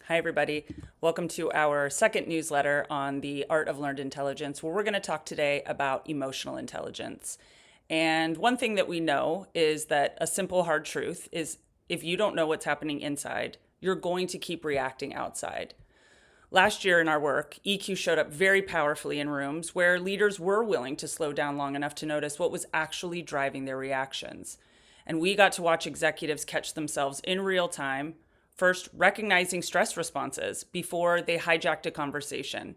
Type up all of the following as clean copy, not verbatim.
Hi, everybody. Welcome to our second newsletter on the art of learned intelligence, where we're going to talk today about emotional intelligence. And one thing that we know is that a simple, hard truth is if you don't know what's happening inside, you're going to keep reacting outside. Last year in our work, EQ showed up very powerfully in rooms where leaders were willing to slow down long enough to notice what was actually driving their reactions. And we got to watch executives catch themselves in real time, first recognizing stress responses before they hijacked a conversation.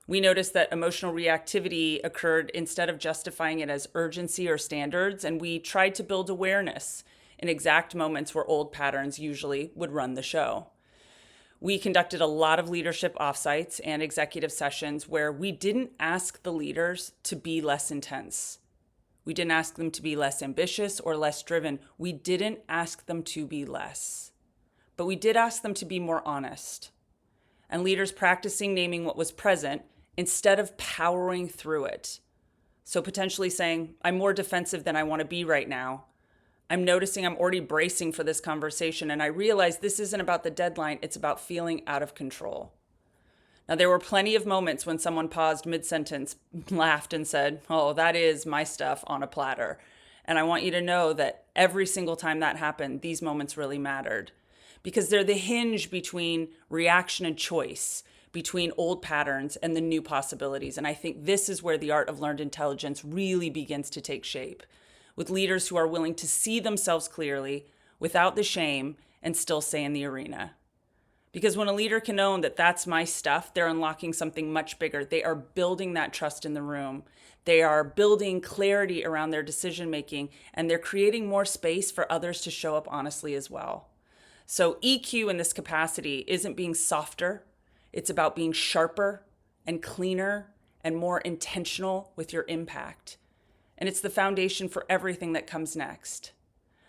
We noticed that emotional reactivity occurred instead of justifying it as urgency or standards, and we tried to build awareness in exact moments where old patterns usually would run the show. We conducted a lot of leadership offsites and executive sessions where we didn't ask the leaders to be less intense. We didn't ask them to be less ambitious or less driven. We didn't ask them to be less. But we did ask them to be more honest. And leaders practicing naming what was present instead of powering through it. So potentially saying, I'm more defensive than I want to be right now. I'm noticing I'm already bracing for this conversation, and I realize this isn't about the deadline, it's about feeling out of control. Now, there were plenty of moments when someone paused mid-sentence, laughed, and said, oh, that is my stuff on a platter. And I want you to know that every single time that happened, these moments really mattered. Because they're the hinge between reaction and choice, between old patterns and the new possibilities. And I think this is where the art of learned intelligence really begins to take shape, with leaders who are willing to see themselves clearly without the shame and still stay in the arena. Because when a leader can own that that's my stuff, they're unlocking something much bigger. They are building that trust in the room. They are building clarity around their decision making, and they're creating more space for others to show up honestly as well. So EQ in this capacity isn't being softer. It's about being sharper and cleaner and more intentional with your impact. And it's the foundation for everything that comes next.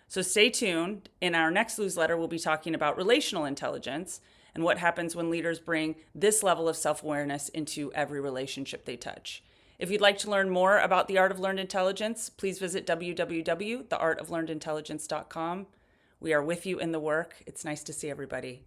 So stay tuned. In our next newsletter, we'll be talking about relational intelligence and what happens when leaders bring this level of self-awareness into every relationship they touch. If you'd like to learn more about the art of learned intelligence, please visit www.theartoflearnedintelligence.com. We are with you in the work. It's nice to see everybody.